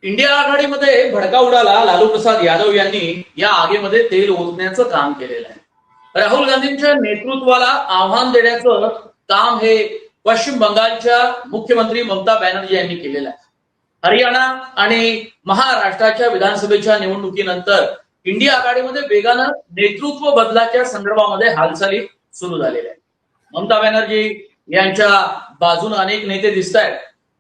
India आघाडीमध्ये भडका उडाला. लालू प्रसाद यादव यांनी या आगीमध्ये तेल ओतण्याचं काम केलेलं आहे. राहुल गांधींच्या नेतृत्वाला आव्हान देण्याचं काम हे पश्चिम बंगालच्या मुख्यमंत्री ममता बॅनर्जी यांनी केलेलं आहे. हरियाणा आणि महाराष्ट्राच्या विधानसभेच्या निवडणुकीनंतर इंडिया आघाडीमध्ये वेगानं नेतृत्व बदलाच्या संदर्भामध्ये हालचाली सुरू झालेल्या आहेत. ममता बॅनर्जी यांच्या बाजूने अनेक नेते दिसत आहेत.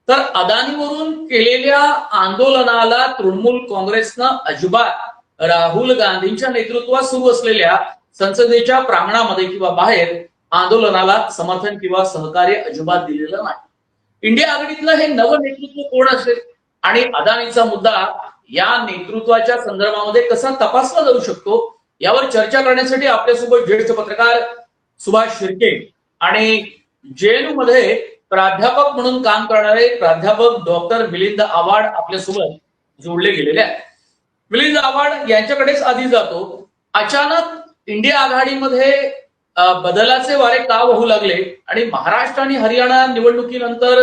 तर अदानीवरून केलेल्या आंदोलनाला तृणमूल काँग्रेसनं अजिबात राहुल गांधींच्या नेतृत्वात सुरू असलेल्या संसदेच्या प्रांगणामध्ये किंवा बाहेर आंदोलनाला समर्थन किंवा सहकार्य अजिबात दिलेलं नाही. इंडिया आघाडीतलं हे नवं नेतृत्व कोण असेल आणि अदानीचा मुद्दा या नेतृत्वाच्या संदर्भामध्ये कसा तपासला जाऊ शकतो यावर चर्चा करण्यासाठी आपल्यासोबत ज्येष्ठ पत्रकार सुभाष शिर्के आणि जेएनयू मध्ये प्राध्यापक म्हणून काम करणारे प्राध्यापक डॉक्टर मिलिंद आव्हाड आपल्यासोबत जोडले गेलेले आहेत. मिलिंद आव्हाड यांच्याकडेच आधी जातो. अचानक इंडिया आघाडीमध्ये बदलाचे वारे का वाहू लागले आणि महाराष्ट्र आणि हरियाणा निवडणुकीनंतर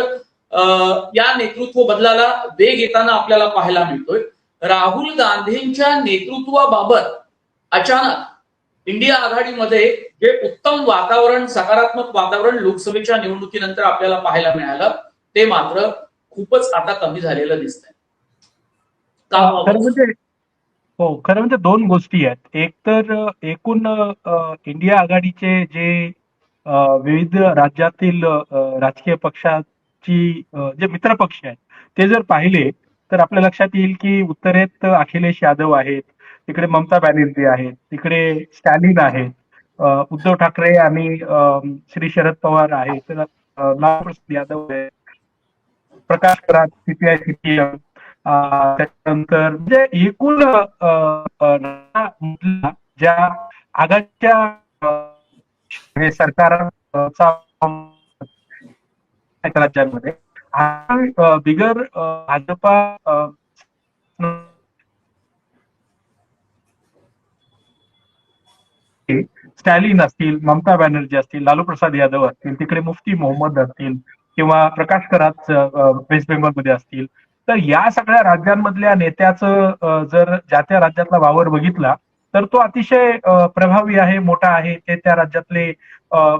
या नेतृत्व बदलाला वेग येताना आपल्याला पाहायला मिळतोय. राहुल गांधींच्या नेतृत्वाबाबत अचानक इंडिया आघाडीमध्ये जे उत्तम वातावरण, सकारात्मक वातावरण लोकसभेच्या निवडणुकीनंतर आपल्याला पाहायला मिळालं ते मात्र खूपच आता कमी झालेलं दिसतंय. खरं म्हणजे दोन गोष्टी आहेत. एक तर एकूण इंडिया आघाडीचे जे विविध राज्यातील राजकीय पक्षाची जे मित्र पक्ष आहेत ते जर पाहिले तर आपल्या लक्षात येईल की उत्तरेत अखिलेश यादव आहेत, तिकडे ममता बॅनर्जी आहेत, तिकडे स्टॅलिन आहेत, उद्धव ठाकरे आणि श्री शरद पवार आहेत, लालू प्रसाद यादव आहेत, प्रकाश करात सीपीआय सीपीएम, त्याच्यानंतर म्हणजे एकूण ज्या आघाडीच्या सरकारचा राज्यांमध्ये बिगर भाजपा स्टॅलिन असतील, ममता बॅनर्जी असतील, लालू प्रसाद यादव असतील, तिकडे मुफ्ती मोहम्मद असतील किंवा प्रकाश करात वेस्ट बेंगॉलमध्ये असतील, तर या सगळ्या राज्यांमधल्या नेत्याचं जर ज्या त्या राज्यातला वावर बघितला तर तो अतिशय प्रभावी आहे, मोठा आहे. ते त्या राज्यातले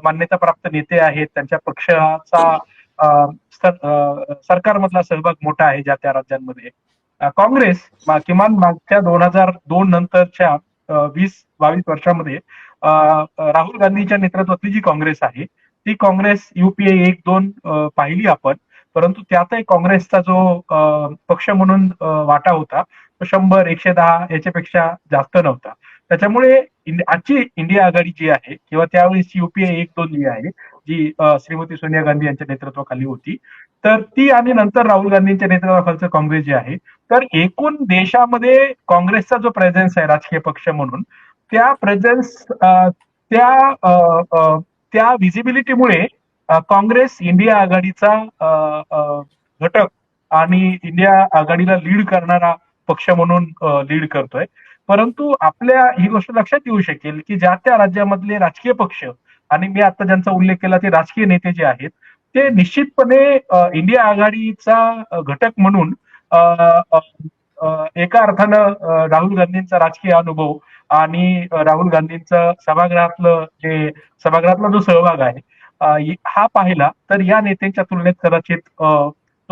मान्यताप्राप्त नेते आहेत, त्यांच्या पक्षाचा सरकारमधला सहभाग मोठा आहे ज्या त्या राज्यांमध्ये. काँग्रेस किमान मागच्या 2002 नंतरच्या 20-22 वर्षामध्ये राहुल गांधींच्या नेतृत्वातली जी काँग्रेस आहे ती काँग्रेस युपीए 1-2 पाहिली आपण, परंतु त्यातही काँग्रेसचा जो पक्ष म्हणून वाटा होता तो 100-110 याच्यापेक्षा जास्त नव्हता. त्याच्यामुळे आजची इंडिया आघाडी जी आहे किंवा त्यावेळेस युपीए 1-2 जी आहे जी श्रीमती सोनिया गांधी यांच्या नेतृत्वाखाली होती, तर ती आणि नंतर राहुल गांधींच्या नेतृत्वाखालचं काँग्रेस जे आहे, तर एकूण देशामध्ये काँग्रेसचा जो प्रेझेन्स आहे राजकीय पक्ष म्हणून त्या प्रेझेन्स त्या व्हिजिबिलिटीमुळे काँग्रेस इंडिया आघाडीचा घटक आणि इंडिया आघाडीला लीड करणारा पक्ष म्हणून लीड करतोय. परंतु आपल्या ही गोष्ट लक्षात येऊ शकेल की ज्या त्या राज्यामधले राजकीय पक्ष आणि मी आता ज्यांचा उल्लेख केला ते राजकीय नेते जे आहेत ते निश्चितपणे इंडिया आघाडीचा घटक म्हणून एका अर्थानं राहुल गांधींचा राजकीय अनुभव आणि राहुल गांधींचा सभागृहातला जो सहभाग आहे हा पाहिला तर या नेत्यांच्या तुलनेत कदाचित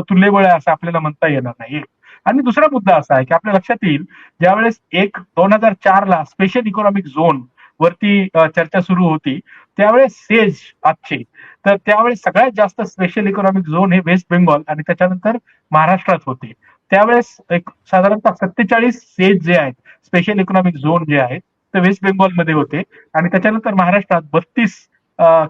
तुल्यबळ आहे असं आपल्याला म्हणता येणार नाही. आणि दुसरा मुद्दा असा आहे की आपल्या लक्षात येईल ज्यावेळेस 2004 ला स्पेशल इकॉनॉमिक झोन वरती चर्चा सुरू होती त्यावेळेस सेज आजचे तर त्यावेळेस सगळ्यात जास्त स्पेशल इकॉनॉमिक झोन हे वेस्ट बेंगॉल आणि त्याच्यानंतर महाराष्ट्रात होते. त्यावेळेस एक साधारणतः 47 सेज जे आहेत स्पेशल इकॉनॉमिक झोन जे आहेत ते वेस्ट बेंगॉलमध्ये होते आणि त्याच्यानंतर महाराष्ट्रात 32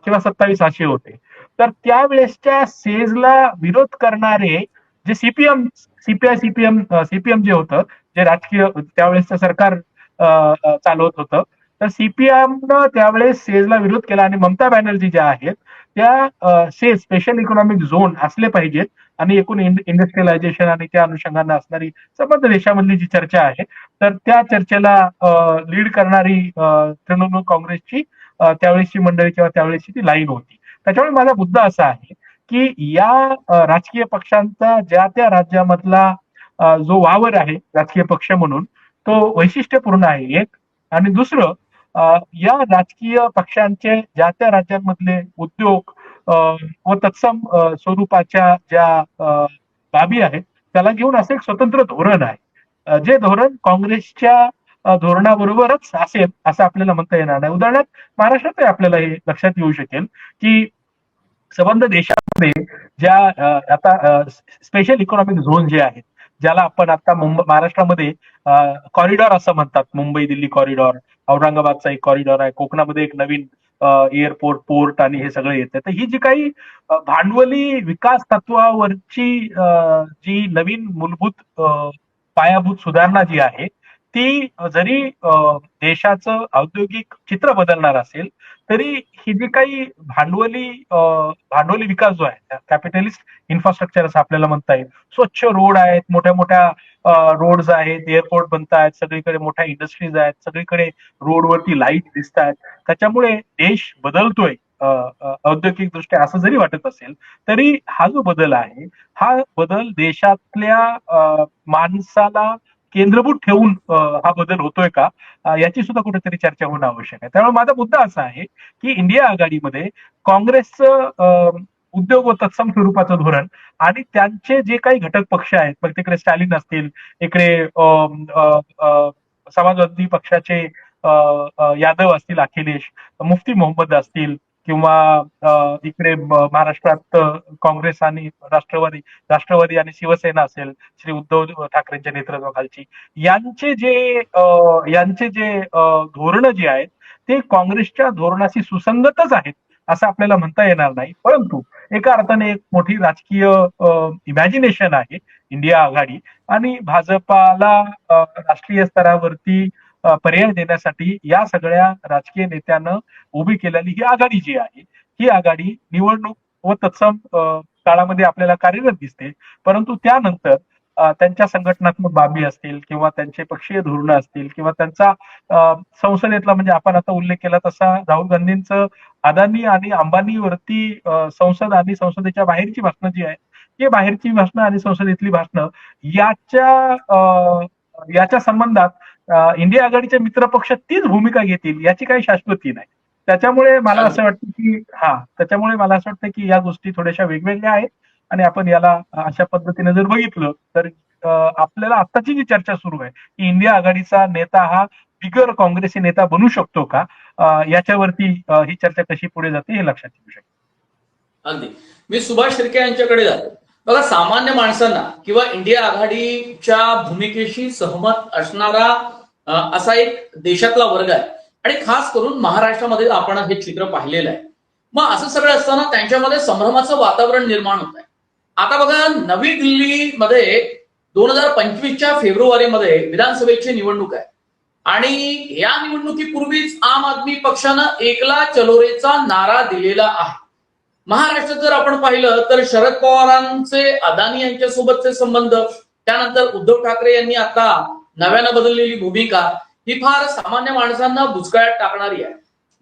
किंवा 27 असे होते. तर त्यावेळेसच्या सेजला विरोध करणारे जे सीपीआय सीपीएम जे होतं जे राजकीय त्यावेळेसचं सरकार चालवत होतं तर सीपीएमनं त्यावेळेस सेजला विरोध केला आणि ममता बॅनर्जी ज्या आहेत त्या सेज स्पेशल इकॉनॉमिक झोन असले पाहिजेत आणि एकूण इंडस्ट्रियलायझेशन आणि त्या अनुषंगाने असणारी संबंध देशामधली जी चर्चा आहे तर त्या चर्चेला लीड करणारी तृणमूल काँग्रेसची त्यावेळेसची मंडळी किंवा त्यावेळेसची ती लाईन होती. त्याच्यामुळे माझा मुद्दा असा आहे की या राजकीय पक्षांचा ज्या त्या राज्यामधला जो वावर आहे राजकीय पक्ष म्हणून तो वैशिष्ट्यपूर्ण आहे एक. आणि दुसरं, या राजकीय पक्षांचे ज्या त्या राज्यांमधले उद्योग व तत्सम स्वरूपाच्या ज्या बाबी आहेत त्याला घेऊन असं एक स्वतंत्र धोरण आहे, जे धोरण काँग्रेसच्या धोरणाबरोबरच असेल असं आपल्याला म्हणता येणार नाही. उदाहरणार्थ महाराष्ट्रातही आपल्याला हे लक्षात येऊ शकेल की संबंध देशामध्ये ज्या आता स्पेशल इकॉनॉमिक झोन जे आहेत, ज्याला आपण आता महाराष्ट्रामध्ये कॉरिडॉर असं म्हणतात, मुंबई दिल्ली कॉरिडॉर, औरंगाबादचा एक कॉरिडॉर आहे, कोकणामध्ये एक नवीन एअरपोर्ट, पोर्ट आणि हे सगळं येतं. तर ही जी काही भांडवली विकास तत्वावरची जी नवीन मूलभूत पायाभूत सुधारणा जी आहे ती जरी देशाचं औद्योगिक चित्र बदलणार असेल तरी ही जी काही भांडवली विकास जो आहे, कॅपिटलिस्ट इन्फ्रास्ट्रक्चर असं आपल्याला म्हणता येईल, स्वच्छ रोड आहेत, मोठ्या मोठ्या रोड्स आहेत, एअरपोर्ट बनत आहेत, सगळीकडे मोठ्या इंडस्ट्रीज आहेत, सगळीकडे रोडवरती लाईट दिसत आहेत, त्याच्यामुळे देश बदलतोय औद्योगिक दृष्ट्या असं जरी वाटत असेल तरी हा जो बदल आहे हा बदल देशातल्या माणसाला केंद्रभूत ठेवून हा बदल होतोय का, याची सुद्धा कुठेतरी चर्चा होणं आवश्यक आहे. त्यामुळे माझा मुद्दा असा आहे की इंडिया आघाडीमध्ये काँग्रेसचं उद्योग व तत्सम स्वरूपाचं धोरण आणि त्यांचे जे काही घटक पक्ष आहेत, मग तिकडे स्टॅलिन असतील, इकडे समाजवादी पक्षाचे यादव असतील, अखिलेश, मुफ्ती मोहम्मद असतील, किंवा इकडे महाराष्ट्रात काँग्रेस आणि राष्ट्रवादी आणि शिवसेना असेल, श्री उद्धव ठाकरेंच्या नेतृत्वाखालची, यांचे जे धोरणं जी आहेत ते काँग्रेसच्या धोरणाशी सुसंगतच आहेत असं आपल्याला म्हणता येणार नाही. परंतु एका अर्थाने एक मोठी राजकीय इमॅजिनेशन आहे इंडिया आघाडी, आणि भाजपाला राष्ट्रीय स्तरावरती पर्याय देण्यासाठी या सगळ्या राजकीय नेत्यानं उभी केलेली ही आघाडी जी आहे, ही आघाडी निवडणूक व तत्सम काळामध्ये आपल्याला कार्यरत दिसते. परंतु त्यानंतर त्यांच्या संघटनात्मक बाबी असतील किंवा त्यांचे पक्षीय धोरणं असतील किंवा त्यांचा संसदेतला, म्हणजे आपण आता उल्लेख केला तसा राहुल गांधींचं अदानी आणि अंबानीवरती संसद आणि संसदेच्या बाहेरची भाषणं जी आहेत, ही बाहेरची भाषणं आणि संसदेतली भाषणं याच्या संबंधात इंडिया आघाडीच्या मित्रपक्ष तीच भूमिका घेतील याची काही शाश्वती नाही. त्याच्यामुळे मला असं वाटतं की या गोष्टी थोड्याशा वेगवेगळ्या आहेत आणि आपण याला अशा पद्धतीने जर बघितलं तर आपल्याला आत्ताची जी चर्चा सुरू आहे की इंडिया आघाडीचा नेता हा बिगर काँग्रेसी नेता बनू शकतो का, याच्यावरती ही चर्चा कशी पुढे जाते हे लक्षात येऊ शकते. अगदी. मी सुभाष शिर्के यांच्याकडे जातो. बघा, सामान्य माणसांना किंवा इंडिया आघाडीच्या भूमिकेशी सहमत असणारा असा एक देशातला वर्ग आहे आणि खास करून महाराष्ट्रामध्ये आपण हे चित्र पाहिलेलं आहे. मग असं सगळं असताना त्यांच्यामध्ये संभ्रमाचं वातावरण निर्माण होत आहे. आता बघा, नवी दिल्लीमध्ये 2025च्या फेब्रुवारीमध्ये विधानसभेची निवडणूक आहे आणि या निवडणुकीपूर्वीच आम आदमी पक्षानं एकला चलो रेचा नारा दिलेला आहे. महाराष्ट्रात जर आपण पाहिलं तर शरद पवारांचे अदानी यांच्यासोबतचे संबंध, त्यानंतर उद्धव ठाकरे यांनी आता नव्यानं बदललेली भूमिका ही फार सामान्य माणसांना बुचकळ्यात टाकणारी आहे.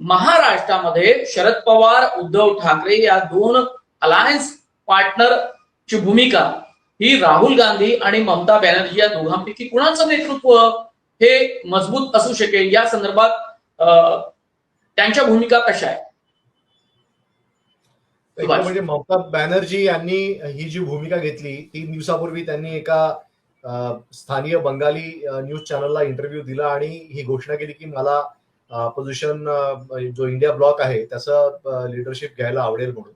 महाराष्ट्रामध्ये शरद पवार, उद्धव ठाकरे या दोन अलायन्स पार्टनरची भूमिका ही राहुल गांधी आणि ममता बॅनर्जी या दोघांपैकी कुणाचं नेतृत्व हे मजबूत असू शकेल, या संदर्भात त्यांच्या भूमिका कशा आहेत? म्हणजे ममता बॅनर्जी यांनी ही जी भूमिका घेतली 3 दिवसापूर्वी त्यांनी एका स्थानीय बंगाली न्यूज चॅनलला इंटरव्ह्यू दिला आणि ही घोषणा केली की मला अपोजिशन जो इंडिया ब्लॉक आहे त्याचं लिडरशिप घ्यायला आवडेल म्हणून.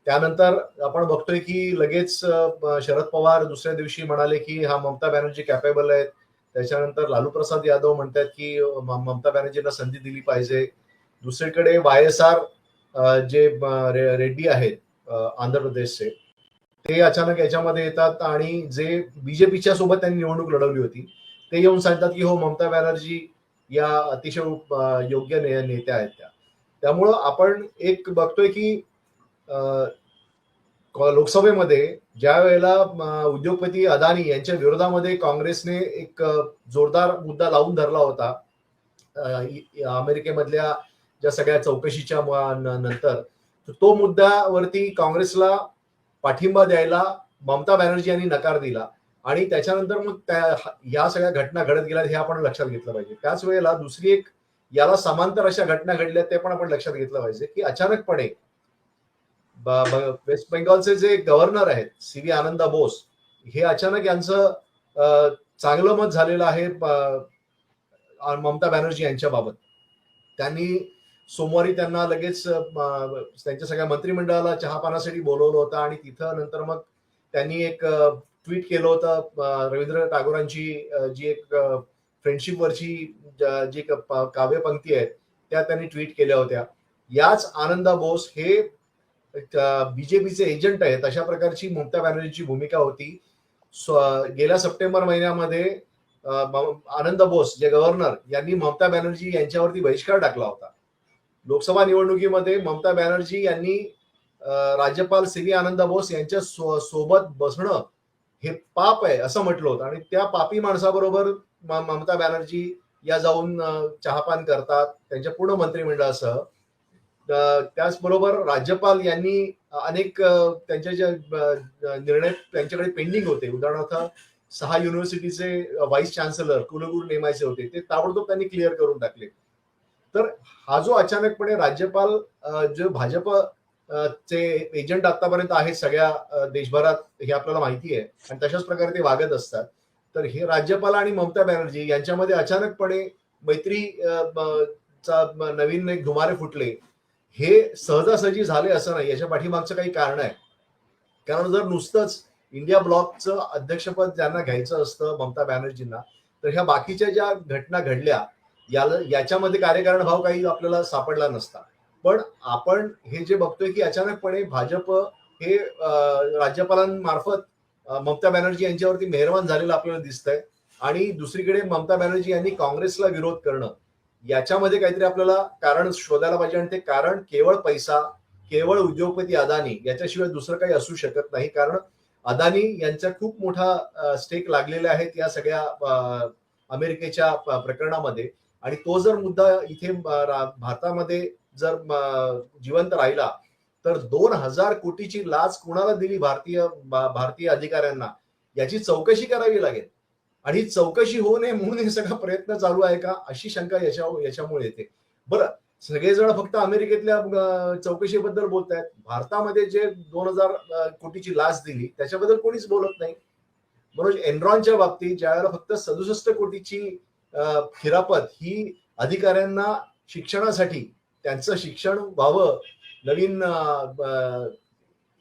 त्यानंतर आपण बघतोय की लगेच शरद पवार दुसऱ्या दिवशी म्हणाले की हा ममता बॅनर्जी कॅपेबल आहेत. त्याच्यानंतर लालू प्रसाद यादव म्हणतात की ममता बॅनर्जींना संधी दिली पाहिजे. दुसरीकडे YSR जे रेड्डी आहेत आंध्र प्रदेशचे, ते अचानक याच्यामध्ये येतात आणि जे बीजेपीच्या सोबत त्यांनी निवडणूक लढवली होती ते येऊन सांगतात की हो, ममता बॅनर्जी या अतिशय योग्य नेत्या आहेत त्या. त्यामुळं आपण एक बघतोय की लोकसभेमध्ये ज्या वेळेला उद्योगपती अदानी यांच्या विरोधामध्ये काँग्रेसने एक जोरदार मुद्दा लावून धरला होता अमेरिकेमधल्या ज्या सगळ्या चौकशीच्या नंतर, तो मुद्द्यावरती काँग्रेसला पाठिंबा द्यायला ममता बॅनर्जी यांनी नकार दिला आणि त्याच्यानंतर मग या सगळ्या घटना घडत गेल्या हे आपण लक्षात घेतलं पाहिजे. त्याच वेळेला दुसरी एक याला समांतर अशा घटना घडल्या ते पण आपण लक्षात घेतलं पाहिजे की अचानकपणे वेस्ट बेंगॉलचे जे गव्हर्नर आहेत सी.व्ही. आनंदा बोस हे अचानक यांचं चांगलं मत झालेलं आहे ममता बॅनर्जी यांच्या बाबत. त्यांनी सोमवारी त्यांना लगेच त्यांच्या सगळ्या मंत्रिमंडळाला चहापानासाठी बोलवलं होतं आणि तिथं नंतर मग त्यांनी एक ट्विट केलं होतं रवींद्र टागोरांची जी एक फ्रेंडशिप वरची जी काव्यपंक्ती आहेत त्या त्यांनी ट्विट केल्या होत्या. याच आनंदा बोस हे बीजेपीचे एजंट आहेत अशा प्रकारची ममता बॅनर्जीची भूमिका होती. गेल्या सप्टेंबर महिन्यामध्ये आनंद बोस जे गव्हर्नर यांनी ममता बॅनर्जी यांच्यावरती बहिष्कार टाकला होता. लोकसभा निवडणुकीमध्ये ममता बॅनर्जी यांनी राज्यपाल सी.व्ही. आनंदा बोस यांच्या सोबत बसणं हे पाप आहे असं म्हटलं होतं आणि त्या पापी माणसाबरोबर ममता बॅनर्जी या जाऊन चहापान करतात त्यांच्या पूर्ण मंत्रिमंडळासह. त्याचबरोबर राज्यपाल यांनी अनेक त्यांचे जे निर्णय त्यांच्याकडे पेंडिंग होते, उदाहरणार्थ 6 युनिव्हर्सिटीचे व्हाईस चान्सलर कुलगुरू नेमायचे होते ते ताबडतोब त्यांनी क्लिअर करून टाकले. तर हा जो अचानकपणे राज्यपाल जे भाजप चे एजंट आतापर्यंत आहेत सगळ्या देशभरात हे आपल्याला माहिती आहे आणि तशाच प्रकारे ते वागत असतात. तर हे राज्यपाल आणि ममता बॅनर्जी यांच्यामध्ये अचानकपणे मैत्री नवीन एक धुमारे फुटले हे सहजासहजी झाले असं नाही. याच्या पाठीमागचं काही कारण आहे. कारण जर नुसतंच इंडिया ब्लॉकचं अध्यक्षपद ज्यांना घ्यायचं असतं ममता बॅनर्जींना तर ह्या बाकीच्या ज्या घटना घडल्या याच्यामध्ये कार्यकारण भाव काही आपल्याला सापडला नसता. पण आपण हे जे बघतोय की अचानकपणे भाजप हे राज्यपालांमार्फत ममता बॅनर्जी यांच्यावरती मेहरबान झालेलं आपल्याला दिसतंय आणि दुसरीकडे ममता बॅनर्जी यांनी काँग्रेसला विरोध करणं याच्यामध्ये काहीतरी आपल्याला कारण शोधायला पाहिजे आणि ते कारण केवळ पैसा, केवळ उद्योगपती अदानी याच्याशिवाय दुसरं काही असू शकत नाही. कारण अदानी यांचा खूप मोठा स्टेक लागलेले आहेत या सगळ्या अमेरिकेच्या प्रकरणामध्ये आणि तो जर मुद्दा इथे भारतामध्ये जर जिवंत राहिला तर 2,000 कोटीची लाच कुणाला दिली भारतीय अधिकाऱ्यांना याची चौकशी करावी लागेल आणि ही चौकशी होऊ नये म्हणून हे सगळा प्रयत्न चालू आहे का अशी शंका याच्यामुळे येते. बरं, सगळेजण फक्त अमेरिकेतल्या चौकशीबद्दल बोलतायत. भारतामध्ये जे 2,000 कोटीची लाच दिली त्याच्याबद्दल कोणीच बोलत नाही. म्हणून एनरॉनच्या बाबतीत ज्यावेळेला फक्त 67 कोटीची खिरापत ही अधिकाऱ्यांना शिक्षणासाठी त्यांचं शिक्षण व्हावं नवीन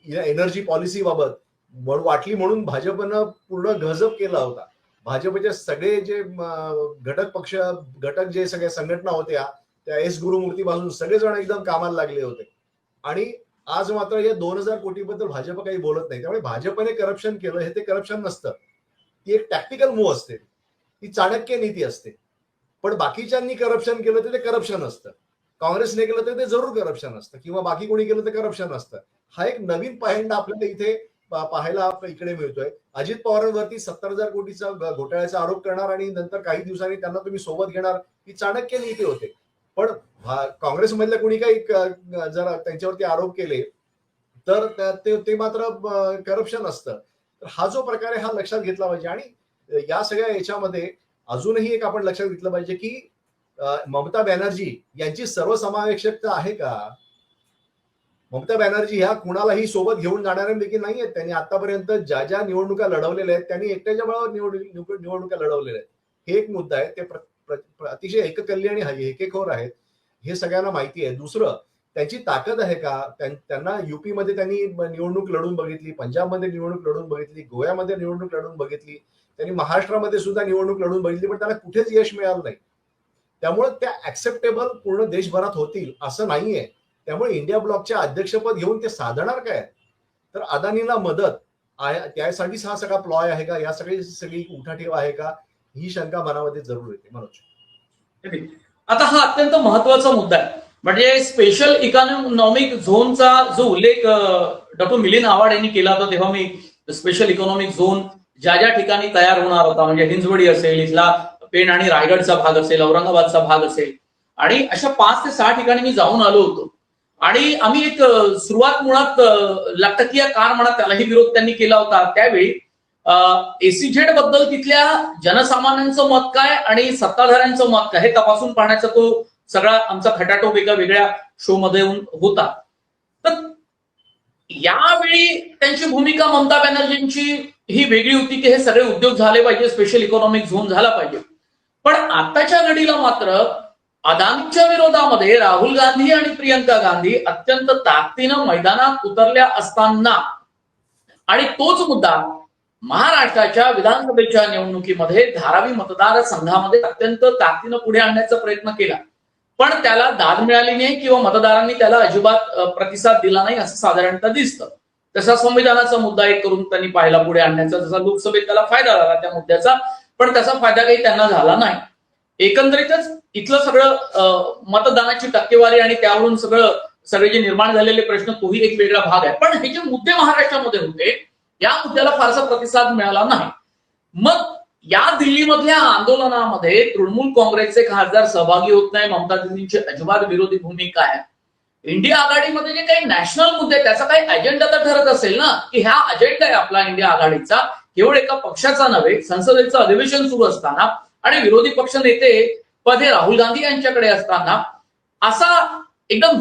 एनर्जी पॉलिसी बाबत वाटली म्हणून भाजपनं पूर्ण गजब केला होता. भाजपचे सगळे जे घटक जे सगळ्या संघटना होत्या त्या एस गुरुमूर्तीपासून सगळेजण एकदम कामाला लागले होते आणि आज मात्र या 2,000 कोटीबद्दल भाजप काही बोलत नाही. त्यामुळे भाजपने करप्शन केलं हे ते करप्शन नसतं, ती एक टॅक्टिकल मूव्ह असते, ती चाणक्य नीती असते. पण बाकीच्यांनी करप्शन केलं तर ते करप्शन असतं, काँग्रेसने केलं तर ते जरूर करप्शन असतं किंवा बाकी कोणी केलं तर करप्शन असतं. हा एक नवीन पायंडा आपल्याला इथे पाहायला इकडे मिळतोय. अजित पवारांवरती 70,000 कोटीचा घोटाळ्याचा आरोप करणार आणि नंतर काही दिवसांनी त्यांना तुम्ही सोबत घेणार ही चाणक्य नीती होते. पण काँग्रेसमधल्या कोणी काही जर त्यांच्यावरती आरोप केले तर ते मात्र करप्शन असतं. तर हा जो प्रकार आहे हा लक्षात घेतला पाहिजे आणि या सगळ्या याच्यामध्ये अजूनही एक आपण लक्षात घेतलं पाहिजे की ममता बॅनर्जी यांची सर्वसमावेशकता आहे का? ममता बॅनर्जी ह्या कुणालाही सोबत घेऊन जाणाऱ्यांपैकी नाही आहेत. त्यांनी आतापर्यंत ज्या ज्या निवडणुका लढवलेल्या आहेत त्यांनी एकट्याच्या बळावर निवडणुका लढवलेल्या आहेत. हे एक मुद्दा आहे. ते अतिशय एककल्ली आणि हेकेखोर आहेत हे सगळ्यांना माहिती आहे. दुसरं, त्यांची ताकद आहे का? त्यांना युपी मध्ये त्यांनी निवडणूक लढून बघितली, पंजाबमध्ये निवडणूक लढून बघितली, गोव्यामध्ये निवडणूक लढून बघितली, त्यांनी महाराष्ट्रामध्ये सुद्धा निवडणूक लढून बघितली, पण त्यांना कुठेच यश मिळालं नाही. त्यामुळे त्या ऍक्सेप्टेबल पूर्ण देशभरात होतील असं नाहीये. त्यामुळे इंडिया ब्लॉकच्या अध्यक्षपद घेऊन ते साधणार काय? तर अदानीला मदत त्यासाठीच हा सगळा प्लॉय आहे का? या सगळी उठाठेव आहे का? ही शंका मनामध्ये जरूर येते. मनोज, आता हा अत्यंत महत्वाचा मुद्दा आहे. म्हणजे स्पेशल इकॉनॉमिक झोनचा जो उल्लेख डॉक्टर मिलिंद आव्हाड यांनी केला होता तेव्हा मी स्पेशल इकॉनॉमिक झोन ज्या ज्या ठिकाणी तयार होणार होता म्हणजे हिंजवडी असेल, इथला पेण आणि रायगडचा भाग असेल, औरंगाबादचा भाग असेल आणि अशा 5 ते 6 ठिकाणी मी जाऊन आलो होतो आणि आम्ही एक सुरुवात मुळात लटकिया कार म्हणा त्यालाही विरोध त्यांनी केला होता. त्यावेळी एसीझेड बद्दल तिथल्या जनसामान्यांचं मत काय आणि सत्ताधाऱ्यांचं मत काय हे तपासून पाहण्याचा तो सगळा आमचा खटाटोप एका वेगळ्या शो मध्ये होता. तर यावेळी त्यांची भूमिका ममता बॅनर्जींची ही वेगळी होती की हे सगळे उद्योग झाले पाहिजे, स्पेशल इकॉनॉमिक झोन झाला पाहिजे. पण आताच्या घडीला मात्र अदानीच्या विरोधामध्ये राहुल गांधी आणि प्रियंका गांधी अत्यंत ताकदीनं मैदानात उतरल्या असताना आणि तोच मुद्दा महाराष्ट्राच्या विधानसभेच्या निवडणुकीमध्ये धारावी मतदारसंघामध्ये अत्यंत ताकदीनं पुढे आणण्याचा प्रयत्न केला, पण त्याला दाद मिळाली नाही किंवा मतदारांनी त्याला अजिबात प्रतिसाद दिला नाही असं साधारणतः दिसतं. तसा संविधानाचा मुद्दा एक करून त्यांनी पाहिला पुढे आणण्याचा, जसा लोकसभेत त्याला फायदा झाला त्या मुद्द्याचा, पण त्याचा फायदा काही त्यांना झाला नाही. एकंदरीतच इथलं सगळं मतदानाची टक्केवारी आणि त्यावरून सगळे जे निर्माण झालेले प्रश्न तोही एक वेगळा भाग आहे. पण हे जे मुद्दे महाराष्ट्रामध्ये होते या मुद्द्याला फारसा प्रतिसाद मिळाला नाही. मग या दिल्लीमधल्या आंदोलनामध्ये तृणमूल काँग्रेसचे खासदार सहभागी होत नाही, ममता दीदींची अजिबात विरोधी भूमिका आहे. इंडिया आघाडीमध्ये जे काही नॅशनल मुद्दे त्याचा काही अजेंडा तर ठरत असेल ना, की हा अजेंडा आहे आपला इंडिया आघाडीचा, केवळ एका पक्षाचा नव्हे. संसदेचं अधिवेशन सुरू असताना आणि विरोधी पक्ष नेते पद हे राहुल गांधी यांच्याकडे असताना असा एकदम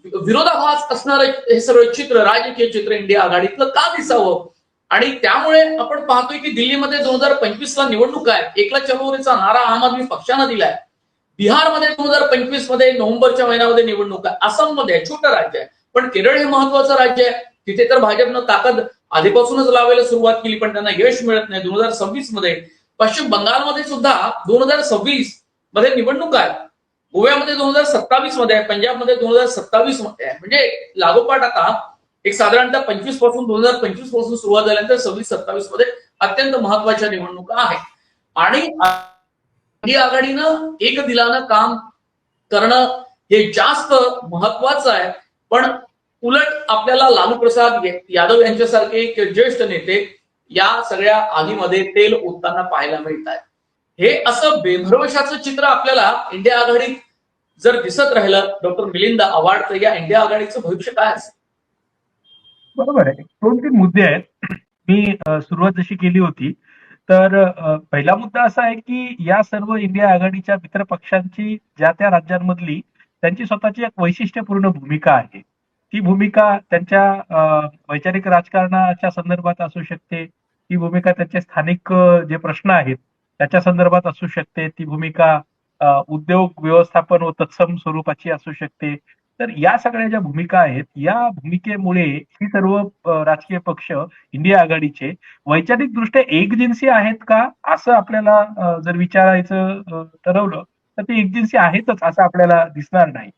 विरोधाभास असणारं हे सगळं चित्र, राजकीय चित्र इंडिया आघाडीतलं का दिसावं? आणि त्यामुळे आपण पाहतोय की दिल्लीमध्ये 2025ला निवडणूक आहे. 1 चलोरीचा नारा आम आदमी पक्षानं दिलाय. बिहारमध्ये 2025 मध्ये नोव्हेंबरच्या महिन्यामध्ये निवडणूक आहे. आसाममध्ये छोटं राज्य आहे, पण केरळ हे महत्वाचं राज्य आहे. तिथे तर भाजपनं ताकद आधीपासूनच लावायला सुरुवात केली, पण त्यांना यश मिळत नाही. 2026 मध्ये पश्चिम बंगालमध्ये सुद्धा 2026 मध्ये निवडणूक आहे. गोव्यामध्ये 2027 मध्ये आहे, पंजाबमध्ये 2027 मध्ये आहे. म्हणजे लागोपाठ आता एक साधारणतः 2025 पासून सुरुवात झाल्यानंतर 26-27 मध्ये अत्यंत महत्वाच्या निवडणुका आहेत. आणि इंडिया आघाडीनं एक दिलानं काम करणं हे जास्त महत्वाचं आहे. पण उलट आपल्याला लालू प्रसाद यादव यांच्यासारखे एक ज्येष्ठ नेते या सगळ्या आगीमध्ये तेल ओतताना पाहायला मिळत आहे. हे असं बेभरवशाचं चित्र आपल्याला इंडिया आघाडीत जर दिसत राहिलं, डॉक्टर मिलिंद आव्हाड, तर या इंडिया आघाडीचं भविष्य काय असेल? बरोबर आहे. 2-3 मुद्दे आहेत. मी सुरुवात जशी केली होती तर पहिला मुद्दा असा आहे की या सर्व इंडिया आघाडीच्या मित्र पक्षांची ज्या त्या राज्यांमधली त्यांची स्वतःची एक वैशिष्ट्यपूर्ण भूमिका आहे. ती भूमिका त्यांच्या वैचारिक राजकारणाच्या संदर्भात असू शकते, ती भूमिका त्यांचे स्थानिक जे प्रश्न आहेत त्याच्या संदर्भात असू शकते, ती भूमिका उद्योग व्यवस्थापन व तत्सम स्वरूपाची असू शकते. तर या सगळ्या ज्या भूमिका आहेत या भूमिकेमुळे ही सर्व राजकीय पक्ष इंडिया आघाडीचे वैचारिक दृष्ट्या एकजिन्सी आहेत का असं आपल्याला जर विचारायचं ठरवलं तर ते एकजिन्सी आहेतच असं आपल्याला दिसणार नाही.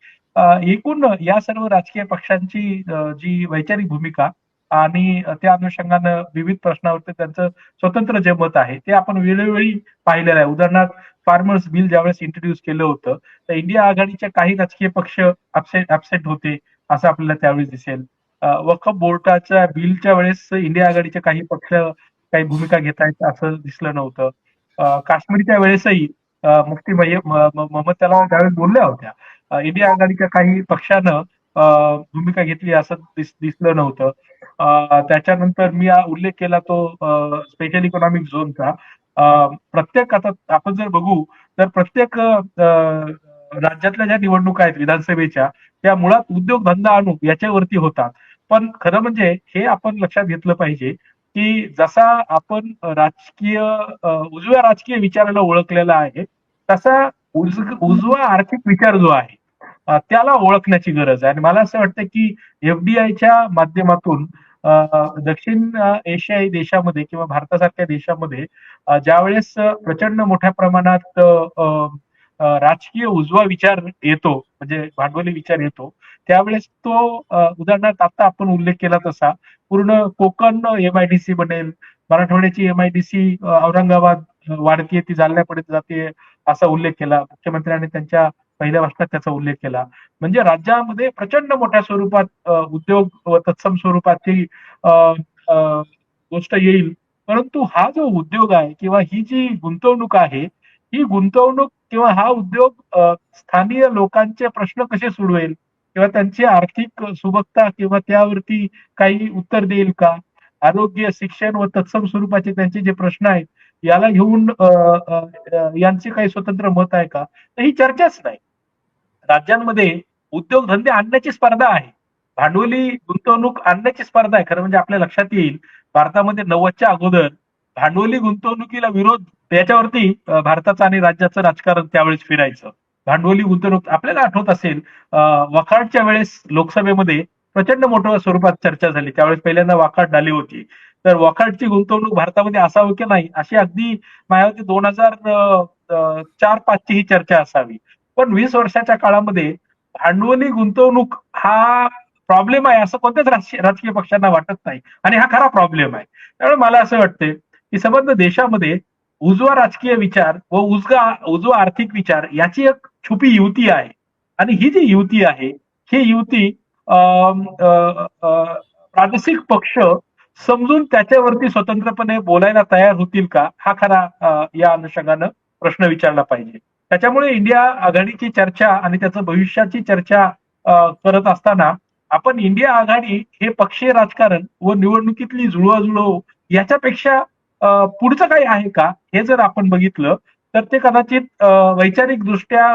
एकूण या सर्व राजकीय पक्षांची जी वैचारिक भूमिका आणि त्या अनुषंगानं विविध प्रश्नावरती त्यांचं स्वतंत्र जे मत आहे ते आपण वेळोवेळी पाहिलेलं आहे. उदाहरणार्थ फार्मर्स बिल ज्यावेळेस इंट्रोड्यूस केलं होतं तर इंडिया आघाडीच्या काही राजकीय पक्ष ऍबसेंट होते असं आपल्याला त्यावेळी दिसेल. वक्फ बोर्डाच्या बिलच्या वेळेस इंडिया आघाडीचे काही पक्ष काही भूमिका घेत आहेत असं दिसलं नव्हतं. काश्मीरच्या वेळेसही मुफ्ती मोहम्मद त्याला त्यावेळेस बोलल्या होत्या. इंडिया आघाडीच्या काही पक्षानं भूमिका घेतली असं दिसलं नव्हतं. त्याच्यानंतर मी उल्लेख केला तो स्पेशल इकॉनॉमिक झोनचा. प्रत्येक आता आपण जर बघू तर प्रत्येक राज्यातल्या ज्या निवडणुका आहेत विधानसभेच्या त्या मुळात उद्योगधंदा आणू याच्यावरती होतात. पण खरं म्हणजे हे आपण लक्षात घेतलं पाहिजे की जसा आपण उजव्या राजकीय विचाराला ओळखलेला आहे तसा उजवा आर्थिक विचार जो आहे त्याला ओळखण्याची गरज आहे. आणि मला असं वाटतं की एफडीआयच्या माध्यमातून दक्षिण एशियाई देशामध्ये किंवा भारतासारख्या देशामध्ये ज्यावेळेस प्रचंड मोठ्या प्रमाणात राजकीय उजवा विचार येतो म्हणजे भांडवली विचार येतो त्यावेळेस तो उदाहरणार्थ आता आपण उल्लेख केला तसा पूर्ण कोकण एमआयडीसी बनेल, मराठवाड्याची एमआयडीसी औरंगाबाद वाढतीये ती जालन्यापर्यंत जाते असा उल्लेख केला. मुख्यमंत्र्यांनी त्यांच्या पहिल्या भाषणात त्याचा उल्लेख केला. म्हणजे राज्यामध्ये प्रचंड मोठ्या स्वरूपात उद्योग व तत्सम स्वरूपाची गोष्ट येईल. परंतु हा जो उद्योग आहे किंवा ही जी गुंतवणूक आहे ही गुंतवणूक किंवा हा उद्योग स्थानिक लोकांचे प्रश्न कसे सोडवेल किंवा त्यांची आर्थिक सुबकता किंवा त्यावरती काही उत्तर देईल का आरोग्य, शिक्षण व तत्सम स्वरूपाचे त्यांचे जे प्रश्न आहेत याला घेऊन यांचे काही स्वतंत्र मत आहे का, तर ही चर्चाच नाही. राज्यांमध्ये उद्योगधंदे आणण्याची स्पर्धा आहे. भांडवली गुंतवणूक आणण्याची स्पर्धा आहे. खरं म्हणजे आपल्या लक्षात येईल भारतामध्ये 90च्या अगोदर भांडवली गुंतवणुकीला विरोध याच्यावरती भारताचं आणि राज्याचं राजकारण त्यावेळेस फिरायचं. भांडवली गुंतवणूक आपल्याला आठवत असेल वखाडच्या वेळेस लोकसभेमध्ये प्रचंड मोठ्या स्वरूपात चर्चा झाली. त्यावेळेस पहिल्यांदा वखाड आली होती. तर वखाडची गुंतवणूक भारतामध्ये असावी की नाही अशी अगदी माझ्यावरती 2004-5 ची ही चर्चा असावी. पण 20 वर्षाच्या काळामध्ये भांडवली गुंतवणूक हा प्रॉब्लेम आहे असं कोणत्याच राजकीय पक्षांना वाटत नाही आणि हा खरा प्रॉब्लेम आहे. त्यामुळे मला असं वाटतं की संबंध देशामध्ये उजवा राजकीय विचार व उजवा आर्थिक विचार याची एक छुपी युती आहे आणि ही जी युती आहे ही युती प्रादेशिक पक्ष समजून त्याच्यावरती स्वतंत्रपणे बोलायला तयार होतील का हा खरा या अनुषंगानं प्रश्न विचारला पाहिजे. त्याच्यामुळे इंडिया आघाडीची चर्चा आणि त्याचं भविष्याची चर्चा करत असताना आपण इंडिया आघाडी हे पक्षीय राजकारण व निवडणुकीतली जुळवाजुळव याच्यापेक्षा पुढचं काही आहे का हे जर आपण बघितलं तर ते कदाचित वैचारिक दृष्ट्या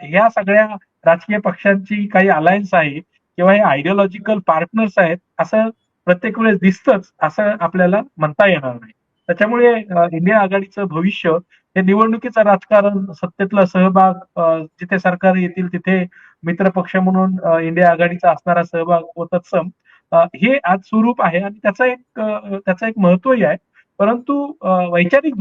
ह्या सगळ्या राजकीय पक्षांची काही अलायन्स आहे किंवा हे आयडिओलॉजिकल पार्टनर्स आहेत असं प्रत्येक वेळेस दिसतंच असं आपल्याला म्हणता येणार नाही. त्याच्यामुळे इंडिया आघाडीचं भविष्य हे निवडणुकीचं राजकारण, सत्तेतला सहभाग, जिथे सरकार येतील तिथे मित्रपक्ष म्हणून इंडिया आघाडीचा असणारा सहभाग व तत्सम हे आज स्वरूप आहे आणि त्याचं एक महत्वही आहे. परंतु वैचारिक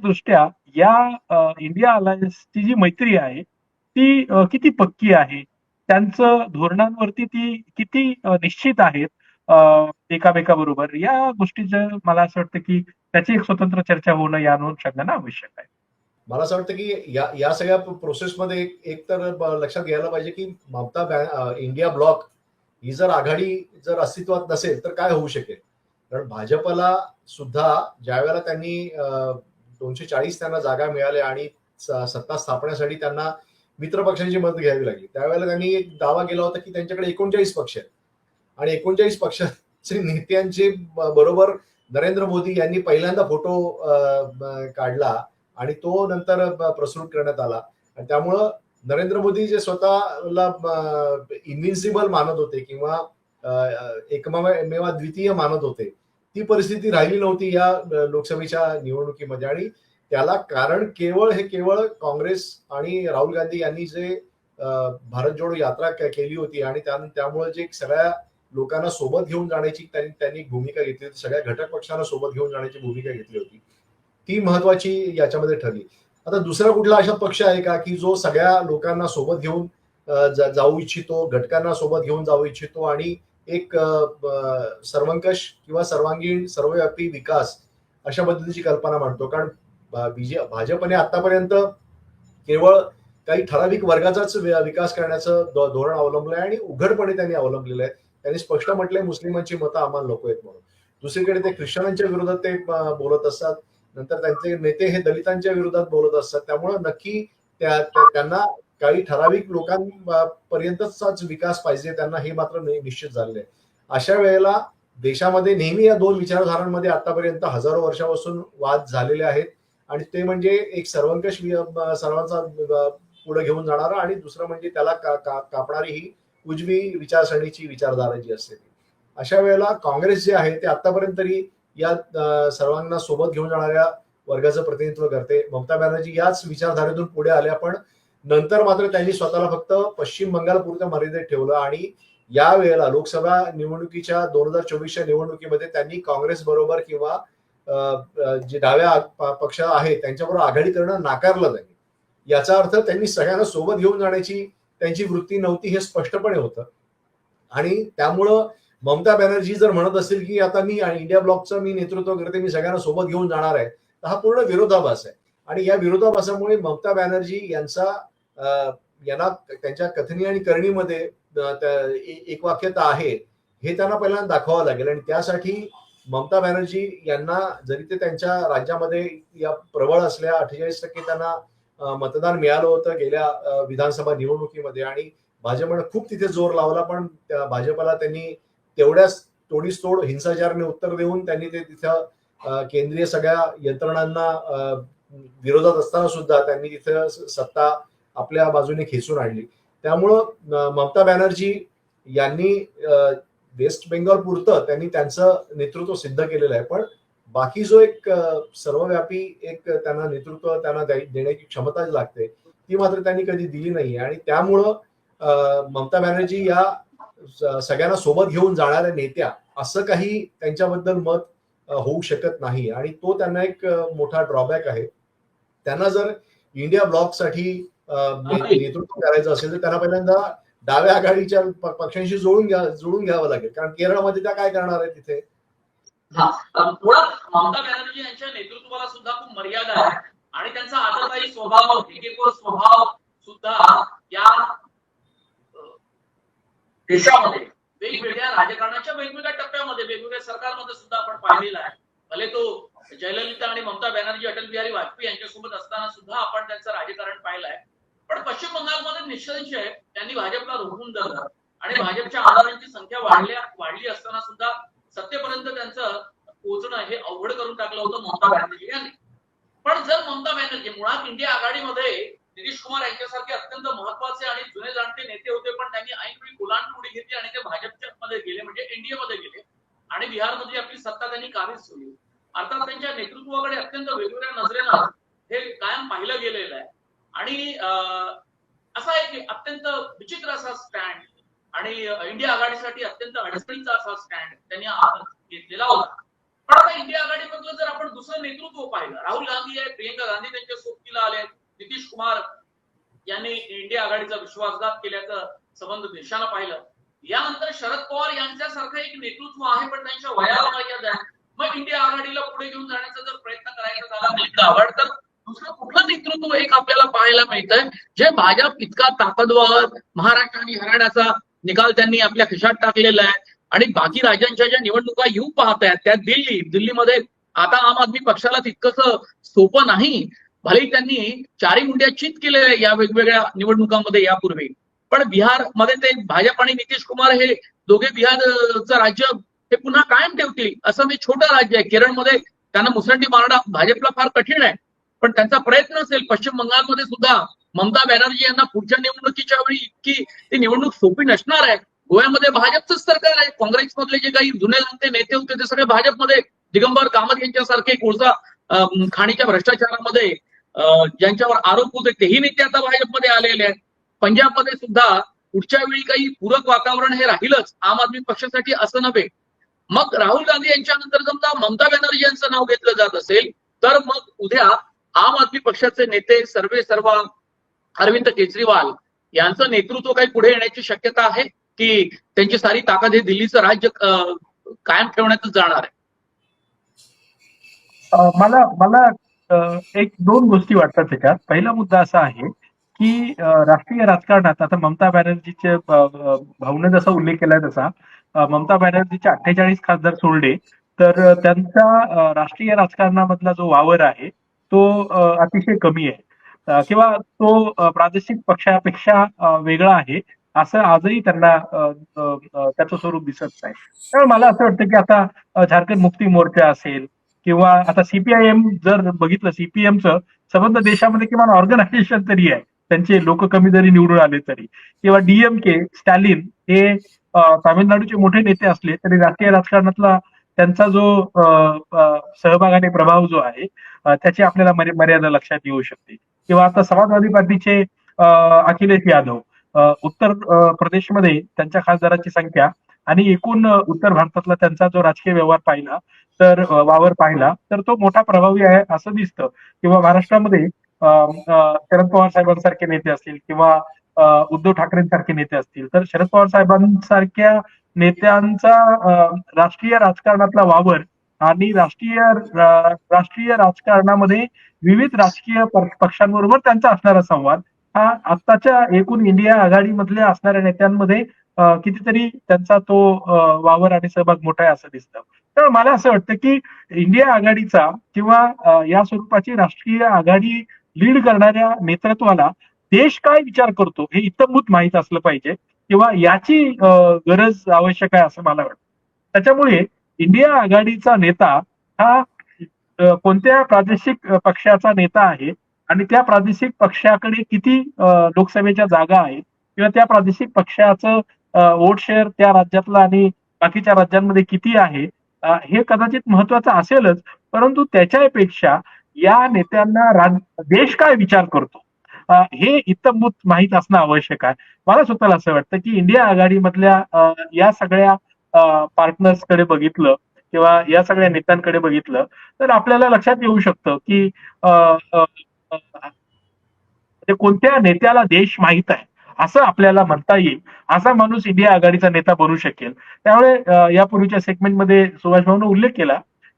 दृष्ट्या या इंडिया अलायन्सची जी मैत्री आहे ती किती पक्की आहे, त्यांचं धोरणांवरती ती किती निश्चित आहेत एकामेकाबरोबर, या गोष्टीचं मला असं वाटतं की त्याची एक स्वतंत्र चर्चा होणं या अनुषंगानं आवश्यक आहे. मला असं वाटतं की या सगळ्या प्रोसेसमध्ये एक तर लक्षात घ्यायला पाहिजे की इंडिया ब्लॉक ही जर आघाडी जर अस्तित्वात नसेल तर काय होऊ शकेल. कारण भाजपला सुद्धा ज्यावेळेला त्यांनी 240 त्यांना जागा मिळाल्या आणि सत्ता स्थापण्यासाठी त्यांना मित्र पक्षांची मदत घ्यावी लागली, त्यावेळेला त्यांनी एक दावा केला होता की त्यांच्याकडे 39 पक्ष आहेत आणि 39 पक्षाचे नेत्यांचे बरोबर नरेंद्र मोदी यांनी पहिल्यांदा फोटो काढला आणि तो नंतर प्रस्तुत करण्यात आला. आणि त्यामुळं नरेंद्र मोदी जे स्वतःला इन्व्हिन्सिबल मानत होते किंवा एकमेवा द्वितीय मानत होते, ती परिस्थिती राहिली नव्हती या लोकसभेच्या निवडणुकीमध्ये. आणि त्याला कारण केवळ काँग्रेस आणि राहुल गांधी यांनी जे भारत जोडो यात्रा केली होती आणि त्यामुळे जे सगळ्या लोकांना सोबत घेऊन जाण्याची त्यांनी भूमिका घेतली होती, सगळ्या घटक पक्षांना सोबत घेऊन जाण्याची भूमिका घेतली होती, ती महत्वाची याच्यामध्ये ठरली. आता दुसरा कुठला अशा पक्ष आहे का की जो सगळ्या लोकांना सोबत घेऊन जाऊ इच्छितो, घटकांना सोबत घेऊन जाऊ इच्छितो आणि एक सर्वंकष किंवा सर्वांगीण सर्वव्यापी विकास अशा पद्धतीची कल्पना मांडतो. कारण भाजपने आतापर्यंत केवळ काही ठराविक वर्गाचाच विकास करण्याचं धोरण अवलंबलंय आणि उघडपणे त्यांनी अवलंबलेलं आहे. त्यांनी स्पष्ट म्हटलंय मुस्लिमांची मतं आम्हाला नको आहेत म्हणून. दुसरीकडे ते ख्रिश्चनांच्या विरोधात ते बोलत असतात, नंतर त्यांचे नेते हे दलितांच्या विरोधात बोलत असतात. त्यामुळे नक्की त्यांना काही ठराविक लोकांपर्यंतचाच विकास पाहिजे, त्यांना हे मात्र निश्चित झालेलं आहे. अशा वेळेला देशामध्ये नेहमी या दोन विचारधारांमध्ये आतापर्यंत हजारो वर्षापासून वाद झालेले आहेत आणि ते म्हणजे एक सर्वंकष सर्वांचा पुढे घेऊन जाणारा आणि दुसरं म्हणजे त्याला कापणारी ही उजवी विचारसरणीची विचारधारा जी असते. अशा वेळेला काँग्रेस जे आहे ते आतापर्यंत तरी या सर्वांना सोबत घेऊन जाणाऱ्या वर्गाचं प्रतिनिधित्व करते. ममता बॅनर्जी याच विचारधारेतून पुढे आल्या, पण नंतर मात्र त्यांनी स्वतःला फक्त पश्चिम बंगाल पुरतं मर्यादित ठेवलं आणि या वेळेला लोकसभा निवडणुकीच्या 2024च्या निवडणुकीमध्ये त्यांनी काँग्रेस बरोबर किंवा जे डाव्या पक्ष आहे त्यांच्याबरोबर आघाडी करणं नाकारलं त्यांनी. याचा अर्थ त्यांनी सगळ्यांना सोबत घेऊन जाण्याची त्यांची वृत्ती नव्हती हे स्पष्टपणे होतं. आणि त्यामुळं ममता बॅनर्जी जर म्हणत असेल की आता मी इंडिया ब्लॉकचं मी नेतृत्व करते, मी सगळ्यांना सोबत घेऊन जाणार आहे, तर हा पूर्ण विरोधाभास आहे. आणि या विरोधाभासामुळे ममता बॅनर्जी यांना त्यांच्या कथनी आणि करणीमध्ये एक वाक्यता आहे हे त्यांना पहिल्यांदा दाखवावं लागेल. आणि त्यासाठी ममता बॅनर्जी यांना जरी ते त्यांच्या राज्यामध्ये या प्रबळ असल्या 48% त्यांना मतदान मिळालं होतं गेल्या विधानसभा निवडणुकीमध्ये आणि भाजपने खूप तिथे जोर लावला, पण भाजपला त्यांनी तेवढ्याच तोडीसतोड हिंसाचाराने उत्तर देऊन त्यांनी ते तिथं केंद्रीय सगळ्या यंत्रणांना विरोधात असताना सुद्धा त्यांनी तिथं सत्ता आपल्या बाजूने खेचून आणली. त्यामुळं ममता बॅनर्जी यांनी वेस्ट बेंगॉल पुरतं त्यांनी त्यांचं नेतृत्व सिद्ध केलेलं आहे, पण बाकी जो एक सर्वव्यापी एक त्यांना नेतृत्व त्यांना देण्याची क्षमता लागते ती मात्र त्यांनी कधी दिली नाही. आणि त्यामुळं ममता बॅनर्जी या सगळ्यांना सोबत घेऊन जाणाऱ्या नेत्या असं काही त्यांच्याबद्दल मत होऊ शकत नाही. आणि तो त्यांना एक मोठा ड्रॉबॅक आहे. त्यांना जर इंडिया ब्लॉकसाठी नेतृत्व करायचं असेल तर त्यांना पहिल्यांदा डाव्या आघाडीच्या पक्षांशी जोडून घ्यावं लागेल, कारण केरळमध्ये त्या काय करणार आहे तिथे. मुळात ममता बॅनर्जी यांच्या नेतृत्वाला सुद्धा खूप मर्यादा आहे आणि त्यांचा आदरदायी स्वभाव, एकेकोर स्वभाव सुद्धा या देशामध्ये वेगवेगळ्या राजकारणाच्या वेगवेगळ्या टप्प्यामध्ये वेगवेगळ्या सरकारमध्ये सुद्धा आपण पाहिलेला आहे. भले तो जयललिता आणि ममता बॅनर्जी अटल बिहारी वाजपेयी यांच्यासोबत असताना सुद्धा आपण त्यांचं राजकारण पाहिलं आहे. पण पश्चिम बंगालमध्ये निश्चितशय त्यांनी भाजपला रोखून धरलं आणि भाजपच्या आमदारांची संख्या वाढली असताना सुद्धा सत्तेपर्यंत त्यांचं पोहोचणं हे अवघड करून टाकलं होतं ममता बॅनर्जी यांनी. पण जर ममता बॅनर्जी मुळात इंडिया आघाडीमध्ये नितीश कुमार यांच्यासारखे अत्यंत महत्वाचे आणि जुने जाणते नेते होते, पण त्यांनी ऐनवेळी गुलांट उडी घेतली आणि ते भाजपच्या मध्ये गेले, म्हणजे एनडीए मध्ये गेले आणि बिहारमध्ये आपली सत्ता त्यांनी काबीज ठेवली. अर्थात त्यांच्या नेतृत्वाकडे अत्यंत वेगवेगळ्या नजरेनं हे कायम पाहिलं गेलेलं आहे. आणि असा एक अत्यंत विचित्र असा स्टँड आणि इंडिया आघाडीसाठी अत्यंत अडचणीचा असा स्टँड त्यांनी घेतलेला होता. पण आता इंडिया आघाडीमधलं जर आपण दुसरं नेतृत्व पाहिलं, राहुल गांधी आहे, प्रियंका गांधी त्यांच्या सोबतीला आले, नितीश कुमार यांनी इंडिया आघाडीचा विश्वासघात केल्याचं संबंध देशाला पाहिलं. यानंतर शरद पवार यांच्यासारखं एक नेतृत्व आहे, पण त्यांच्या वयाला मर्यादा आहे. मग इंडिया आघाडीला पुढे घेऊन जाण्याचा जर प्रयत्न करायचा झाला मित्र आघाड, तर दुसरं कुठलं नेतृत्व एक आपल्याला पाहायला मिळतंय जे भाजप इतका ताकदवर महाराष्ट्र आणि हरियाणाचा निकाल त्यांनी आपल्या खिशात टाकलेला आहे. आणि बाकी राज्यांच्या ज्या निवडणुका येऊ पाहत आहेत त्या दिल्लीमध्ये आता आम आदमी पक्षाला तितकंच सोपं नाही. भले त्यांनी चारी मुंड्या चित केलेल्या आहे या वेगवेगळ्या निवडणुकांमध्ये यापूर्वी, पण बिहारमध्ये ते भाजप आणि नितीश कुमार हे दोघे बिहारचं राज्य हे पुन्हा कायम ठेवतील असं मी छोटं राज्य आहे. केरळमध्ये त्यांना मुसंडी मारणं भाजपला फार कठीण आहे, पण त्यांचा प्रयत्न असेल. पश्चिम बंगालमध्ये सुद्धा ममता बॅनर्जी यांना पुढच्या निवडणुकीच्या वेळी इतकी ती निवडणूक सोपी नसणार आहे. गोव्यामध्ये भाजपचंच सरकार आहे. काँग्रेसमधले जे काही जुने जाणते नेते होते ते सगळे भाजपमध्ये, दिगंबर कामत यांच्यासारखे कोळसा खाणीच्या भ्रष्टाचारामध्ये ज्यांच्यावर आरोप होते तेही नेते आता भाजपमध्ये आलेले आहेत. पंजाबमध्ये सुद्धा पुढच्या वेळी काही पूरक वातावरण हे राहीलच आम आदमी पक्षासाठी असं नव्हे. मग राहुल गांधी यांच्यानंतर समजा ममता बॅनर्जी यांचं नाव घेतलं जात असेल तर मग उद्या आम आदमी पक्षाचे नेते सर्व अरविंद केजरीवाल यांचं नेतृत्व काही पुढे येण्याची शक्यता आहे की त्यांची सारी ताकद हे दिल्लीचं राज्य कायम ठेवण्यातच जाणार आहे. मला एक दोन गोष्टी वाटतात त्याच्यात. पहिला मुद्दा असा आहे की राष्ट्रीय राजकारणात आता ममता बॅनर्जीचे भाऊने जसा उल्लेख केलाय तसा ममता बॅनर्जीचे 48 खासदार सोडले तर त्यांचा राष्ट्रीय राजकारणामधला जो वावर आहे तो अतिशय कमी आहे किंवा तो प्रादेशिक पक्षापेक्षा वेगळा आहे असं आजही त्यांना त्याचं स्वरूप दिसत नाही. त्यामुळे मला असं वाटतं की आता झारखंड मुक्ती मोर्चा असेल किंवा आता सीपीआयएम जर बघितलं, सीपीएमचं संबंध देशामध्ये किमान ऑर्गनायझेशन तरी आहे, त्यांचे लोक कमी जरी निवडून आले तरी, किंवा डीएमके स्टॅलिन हे तामिळनाडूचे मोठे नेते असले तरी राष्ट्रीय राजकारणातला त्यांचा जो सहभाग आणि प्रभाव जो आहे त्याची आपल्याला मर्यादा लक्षात येऊ शकते. किंवा आता समाजवादी पार्टीचे अखिलेश यादव, उत्तर प्रदेशमध्ये त्यांच्या खासदारांची संख्या आणि एकूण उत्तर भारतातला त्यांचा जो राजकीय वावर पाहिला तर तो मोठा प्रभावी आहे असं दिसतं. किंवा महाराष्ट्रामध्ये शरद पवार साहेबांसारखे नेते असतील किंवा उद्धव ठाकरेंसारखे नेते असतील तर शरद पवार साहेबांसारख्या नेत्यांचा राष्ट्रीय राजकारणातला वावर आणि राष्ट्रीय राजकारणामध्ये विविध राजकीय पक्षांबरोबर त्यांचा असणारा संवाद हा आत्ताच्या एकूण इंडिया आघाडीमधल्या असणाऱ्या नेत्यांमध्ये कितीतरी त्यांचा तो वावर आणि सहभाग मोठा आहे असं दिसतं. तर मला असं वाटतं की इंडिया आघाडीचा किंवा या स्वरूपाची राष्ट्रीय आघाडी लीड करणाऱ्या नेतृत्वाला देश काय विचार करतो हे इत्तमभूत माहीत असलं पाहिजे किंवा याची गरज आवश्यक आहे असं मला वाटतं. त्याच्यामुळे इंडिया आघाडीचा नेता हा कोणत्या प्रादेशिक पक्षाचा नेता आहे आणि त्या प्रादेशिक पक्षाकडे किती लोकसभेच्या जागा आहेत किंवा त्या प्रादेशिक पक्षाचं वोट शेअर त्या राज्यातला आणि बाकीच्या राज्यांमध्ये किती आहे, हे कदाचित महत्वाचं असेलच, परंतु त्याच्यापेक्षा या नेत्यांना देश काय विचार करतो हे इत्थंभूत माहीत असणं आवश्यक आहे. मला स्वतःला असं वाटतं की इंडिया आघाडीमधल्या या सगळ्या पार्टनर्सकडे बघितलं किंवा या सगळ्या नेत्यांकडे बघितलं तर आपल्याला लक्षात येऊ शकतं की कोणत्या नेत्याला देश माहीत आहे असं आपल्याला म्हणता येईल. असा माणूस इंडिया आघाडीचा नेता बनू शकेल. त्यामुळे यापूर्वीच्या सेगमेंटमध्ये सुभाष भाऊनं उल्लेख केला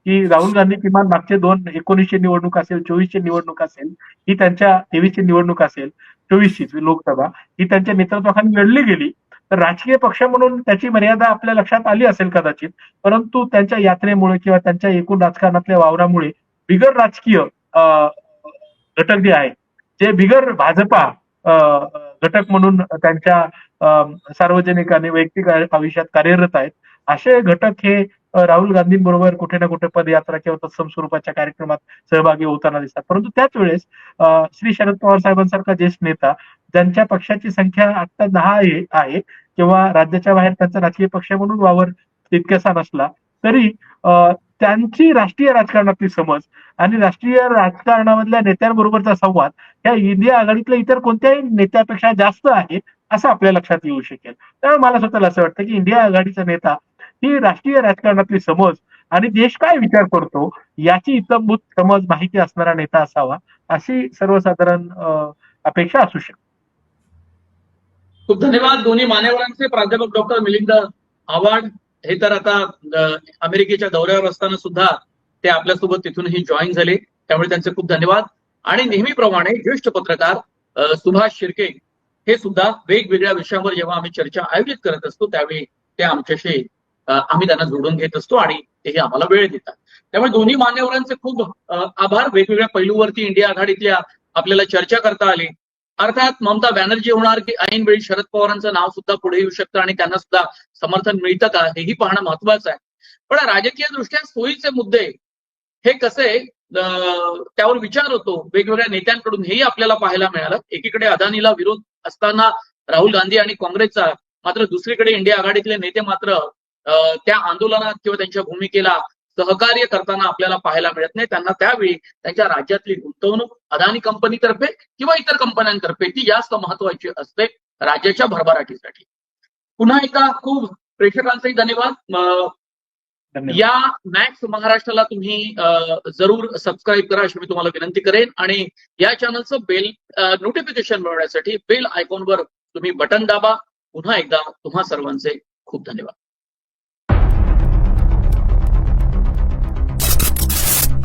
की राहुल गांधी किमान मागचे 19ची निवडणूक असेल, 24ची निवडणूक असेल, ही त्यांच्या 23ची निवडणूक असेल, 24ची लोकसभा ही त्यांच्या नेतृत्वाखाली लढली गेली. तर राजकीय पक्ष म्हणून त्याची मर्यादा आपल्या लक्षात आली असेल कदाचित, परंतु त्यांच्या यात्रेमुळे किंवा त्यांच्या एकूण राजकारणातल्या वावरामुळे बिगर राजकीय घटक जे आहे, जे बिगर भाजपा घटक म्हणून त्यांच्या सार्वजनिक आणि वैयक्तिक आयुष्यात कार्यरत आहेत, असे घटक हे राहुल गांधींबरोबर कुठे ना कुठे पदयात्रा किंवा तत्सम स्वरूपाच्या कार्यक्रमात सहभागी होताना दिसतात. परंतु त्याच वेळेस श्री शरद पवार साहेबांसारखा ज्येष्ठ नेता ज्यांच्या पक्षाची संख्या आता 10 आहे किंवा राज्याच्या बाहेर त्यांचा राजकीय पक्ष म्हणून वावर तितकासा नसला तरी त्यांची राष्ट्रीय राजकारणातली समज आणि राष्ट्रीय राजकारणामधल्या नेत्यांबरोबरचा संवाद या इंडिया आघाडीतल्या इतर कोणत्याही नेत्यापेक्षा जास्त आहे असं आपल्या लक्षात येऊ शकेल. त्यामुळे मला स्वतःला असं वाटतं की इंडिया आघाडीचा नेता ही राष्ट्रीय राजकारणातली समज आणि देश काय विचार करतो याची इत्थंभूत समज माहिती असणारा नेता असावा अशी सर्वसाधारण अपेक्षा असू शकते. खूप धन्यवाद दोन्ही मान्यवरांचे. प्राध्यापक डॉक्टर मिलिंद आव्हाड हे तर आता अमेरिकेच्या दौऱ्यावर असताना सुद्धा ते आपल्यासोबत तिथूनही जॉईन झाले, त्यामुळे त्यांचे खूप धन्यवाद. आणि नेहमीप्रमाणे ज्येष्ठ पत्रकार सुभाष शिर्के हे सुद्धा वेगवेगळ्या विषयांवर जेव्हा आम्ही चर्चा आयोजित करत असतो त्यावेळी ते आमच्याशी आम्ही त्यांना जोडून घेत असतो आणि तेही आम्हाला वेळ देतात. त्यामुळे दोन्ही मान्यवरांचे खूप आभार. वेगवेगळ्या पैलूवरती इंडिया आघाडीतल्या आपल्याला चर्चा करता आली. अर्थात ममता बॅनर्जी होणार की ऐन वेळी शरद पवारांचं नाव सुद्धा पुढे येऊ शकतं आणि त्यांना सुद्धा समर्थन मिळतं का हेही पाहणं महत्वाचं आहे. पण राजकीय दृष्ट्या सोयीचे मुद्दे हे कसे त्यावर विचार होतो वेगवेगळ्या नेत्यांकडून हेही आपल्याला पाहायला मिळालं. एकीकडे अदानीला विरोध असताना राहुल गांधी आणि काँग्रेसचा, मात्र दुसरीकडे इंडिया आघाडीतले नेते मात्र त्या आंदोलनात किंवा त्यांच्या भूमिकेला सहकार्य करताना आपल्याला पाहायला मिळत नाही. त्यांना त्यावेळी त्यांच्या राज्यातली गुंतवणूक अदानी कंपनीतर्फे किंवा इतर कंपन्यांतर्फे ती जास्त महत्वाची असते राज्याच्या भरभराटीसाठी. पुन्हा एकदा खूप प्रेक्षकांचाही धन्यवाद. या मॅक्स महाराष्ट्राला तुम्ही जरूर सबस्क्राईब करा अशी मी तुम्हाला विनंती करेन आणि या चॅनलचं बेल नोटिफिकेशन मिळवण्यासाठी बेल आयकॉनवर तुम्ही बटन दाबा. पुन्हा एकदा तुम्हा सर्वांचे खूप धन्यवाद.